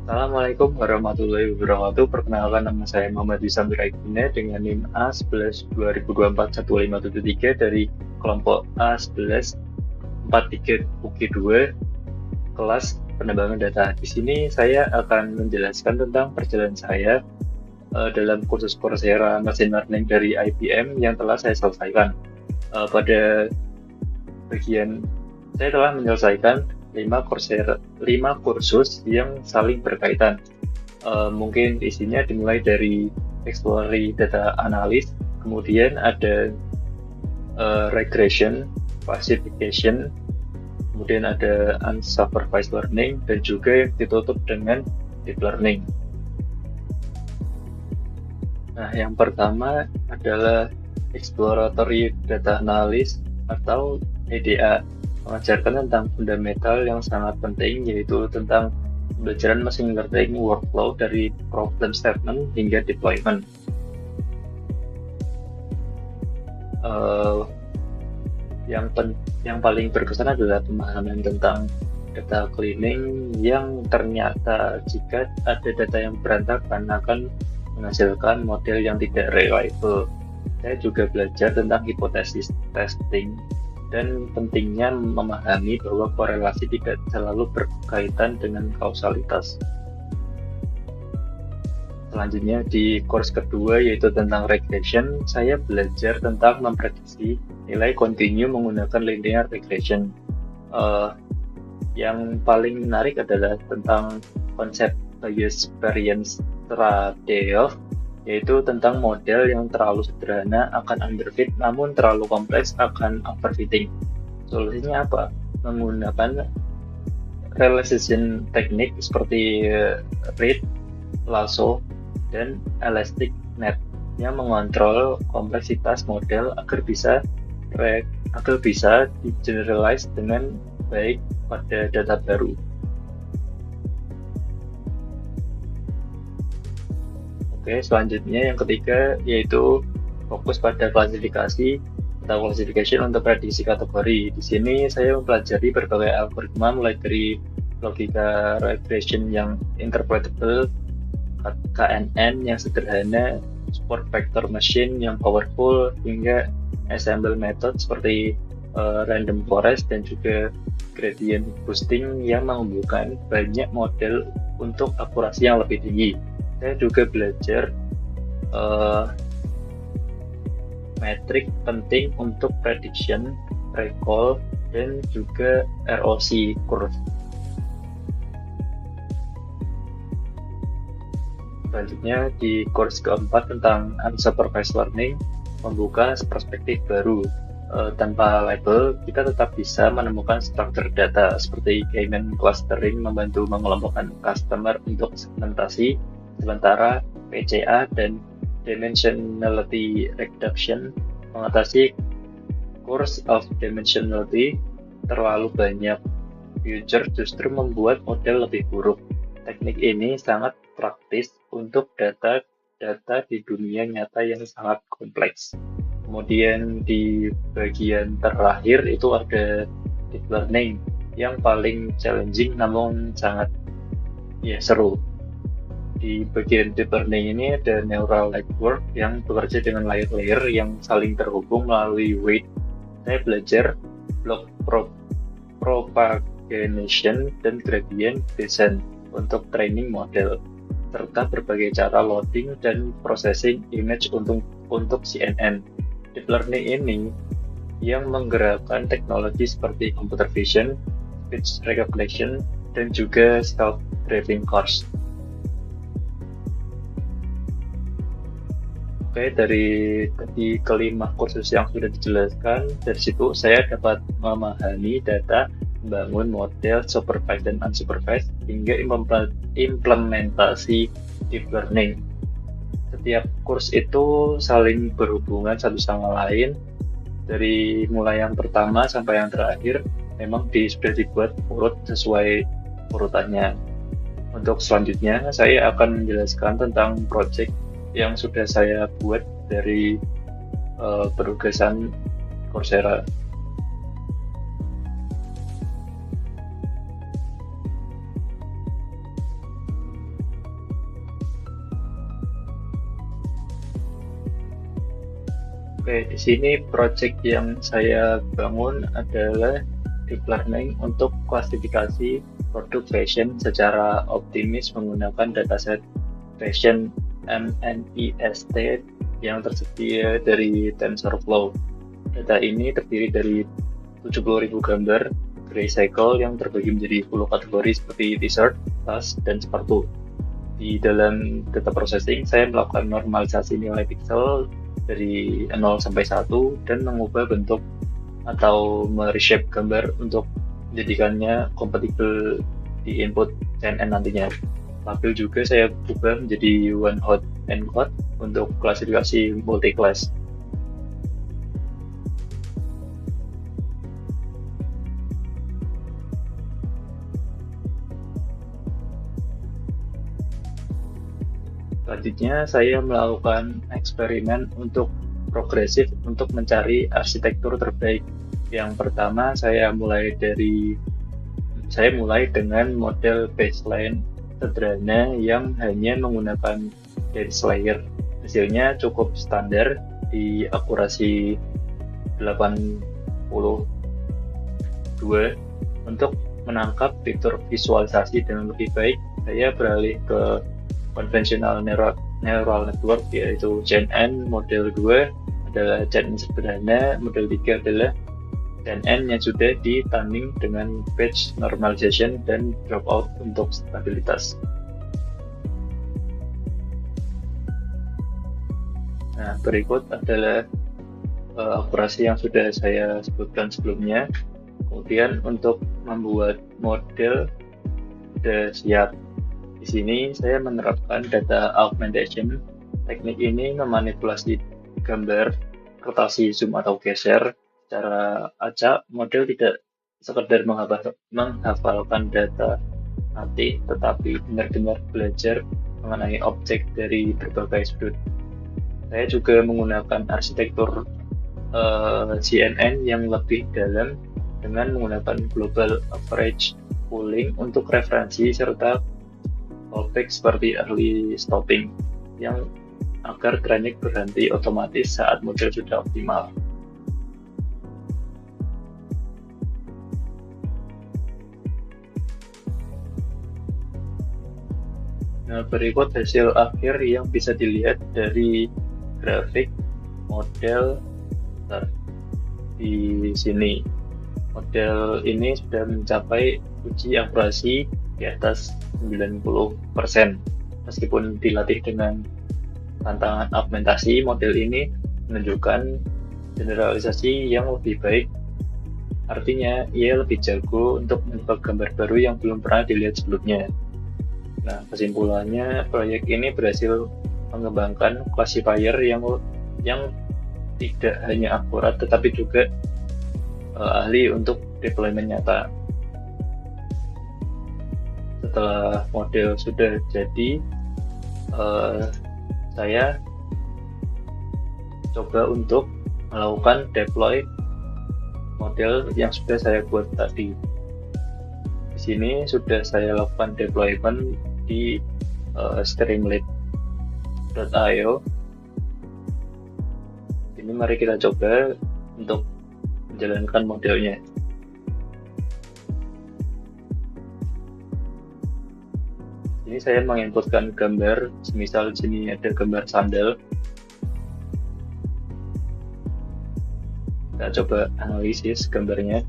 Assalamualaikum warahmatullahi wabarakatuh. Perkenalkan, nama saya Muhammad Wisam Wiragina dengan NIM A11 2024 1573 dari kelompok A11 43 UK2 kelas penerbangan data. Di sini saya akan menjelaskan tentang perjalanan saya dalam kursus Coursera Machine Learning dari IBM yang telah saya selesaikan. Pada bagian saya telah menyelesaikan 5 kursus yang saling berkaitan. Mungkin isinya dimulai dari exploratory data analysis, kemudian ada regression, classification, kemudian ada unsupervised learning, dan juga yang ditutup dengan deep learning. Nah, yang pertama adalah exploratory data analysis atau EDA, mengajarkan tentang fundamental yang sangat penting, yaitu tentang pembelajaran machine learning workflow dari problem statement hingga deployment. Yang paling berkesan adalah pemahaman tentang data cleaning, yang ternyata jika ada data yang berantakan akan menghasilkan model yang tidak reliable. Saya juga belajar tentang hipotesis testing dan pentingnya memahami bahwa korelasi tidak selalu berkaitan dengan kausalitas. Selanjutnya di course kedua, yaitu tentang regression, saya belajar tentang memprediksi nilai kontinu menggunakan linear regression. Yang paling menarik adalah tentang konsep bias variance trade-off, yaitu tentang model yang terlalu sederhana akan underfit, namun terlalu kompleks akan overfitting. Solusinya apa? Menggunakan realization teknik seperti read, lasso, dan elastic net yang mengontrol kompleksitas model agar bisa di-generalize dengan baik pada data baru. Oke, selanjutnya yang ketiga yaitu fokus pada klasifikasi atau classification untuk prediksi kategori. Di sini saya mempelajari berbagai algoritma mulai dari logika regression yang interpretable, KNN yang sederhana, support vector machine yang powerful, hingga ensemble method seperti random forest dan juga gradient boosting yang menghubungkan banyak model untuk akurasi yang lebih tinggi. Saya juga belajar metrik penting untuk prediction, recall, dan juga ROC curve. Selanjutnya di course keempat tentang unsupervised learning membuka perspektif baru. Tanpa label, kita tetap bisa menemukan struktur data seperti K-mean clustering membantu mengelompokkan customer untuk segmentasi, sementara PCA dan dimensionality reduction mengatasi curse of dimensionality terlalu banyak. Future justru membuat model lebih buruk. Teknik ini sangat praktis untuk data di dunia nyata yang sangat kompleks. Kemudian di bagian terakhir itu ada deep learning yang paling challenging namun sangat seru. Di bagian deep learning ini ada neural network yang bekerja dengan layer-layer yang saling terhubung melalui weight. Saya belajar block propagation dan gradient descent untuk training model, serta berbagai cara loading dan processing image untuk CNN. Deep learning ini yang menggerakkan teknologi seperti computer vision, speech recognition, dan juga self-driving cars. Oke, dari kelima kursus yang sudah dijelaskan, dari situ saya dapat memahami data, membangun model supervised dan unsupervised, hingga implementasi deep learning. Setiap kurs itu saling berhubungan satu sama lain, dari mulai yang pertama sampai yang terakhir memang sudah dibuat urut sesuai urutannya. Untuk selanjutnya saya akan menjelaskan tentang project yang sudah saya buat dari penugasan Coursera. Oke, di sini project yang saya bangun adalah deep learning untuk klasifikasi produk fashion secara optimis menggunakan dataset fashion MNIST yang tersedia dari TensorFlow. Data ini terdiri dari 70.000 gambar gray cycle yang terbagi menjadi 10 kategori seperti t-shirt, tas, dan sepatu. Di dalam data processing, saya melakukan normalisasi nilai pixel dari 0 sampai 1 dan mengubah bentuk atau mereshape gambar untuk menjadikannya kompatibel di input CNN nantinya. Lalu juga saya ubah menjadi one hot encode untuk klasifikasi multi-class. Selanjutnya, saya melakukan eksperimen untuk progresif untuk mencari arsitektur terbaik. Yang pertama, saya mulai dengan model baseline sederhana yang hanya menggunakan dense layer. Hasilnya cukup standar di akurasi 82. Untuk menangkap fitur visualisasi dengan lebih baik, saya beralih ke konvensional neural network, yaitu Gen N model 2 adalah Gen N sederhana, model 3 adalah Gen N yang sudah ditanding dengan patch normalization dan dropout untuk stabilitas. Nah, berikut adalah akurasi yang sudah saya sebutkan sebelumnya. Kemudian untuk membuat model sudah siap. Di sini saya menerapkan data augmentation. Teknik ini memanipulasi gambar, rotasi, zoom atau geser secara acak. Model tidak sekedar menghafalkan data mati, tetapi benar-benar belajar mengenai objek dari berbagai sudut. Saya juga menggunakan arsitektur CNN yang lebih dalam dengan menggunakan global average pooling untuk referensi serta callback seperti early stopping yang agar training berhenti otomatis saat model sudah optimal. Nah, berikut hasil akhir yang bisa dilihat dari grafik model di sini. Model ini sudah mencapai uji akurasi di atas 90%. Meskipun dilatih dengan tantangan augmentasi, model ini menunjukkan generalisasi yang lebih baik. Artinya, ia lebih jago untuk menebak gambar baru yang belum pernah dilihat sebelumnya. Nah, kesimpulannya, proyek ini berhasil mengembangkan classifier yang tidak hanya akurat, tetapi juga ahli untuk deployment nyata. Setelah model sudah jadi, saya coba untuk melakukan deploy model yang sudah saya buat tadi. Di sini sudah saya lakukan deployment di streamlit.io. Ini mari kita coba untuk menjalankan modelnya. Ini saya menginputkan gambar, semisal di sini ada gambar sandal. Kita coba analisis gambarnya.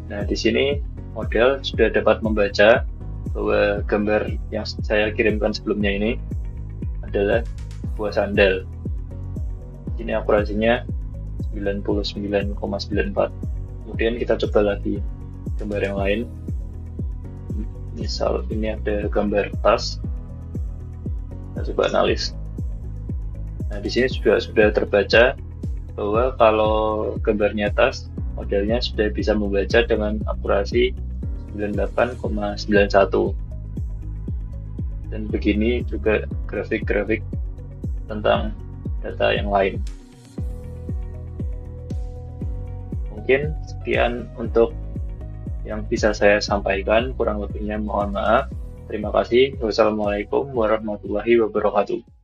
Nah, di sini model sudah dapat membaca bahwa gambar yang saya kirimkan sebelumnya ini adalah buah sandal. Ini akurasinya 99,94. Kemudian kita coba lagi gambar yang lain. Misal ini ada gambar tas. Kita coba analis. Nah, di sini sudah terbaca bahwa kalau gambarnya tas, modelnya sudah bisa membaca dengan akurasi 98,91. Dan begini juga grafik-grafik tentang data yang lain. Mungkin sekian untuk yang bisa saya sampaikan, kurang lebihnya mohon maaf. Terima kasih. Wassalamualaikum warahmatullahi wabarakatuh.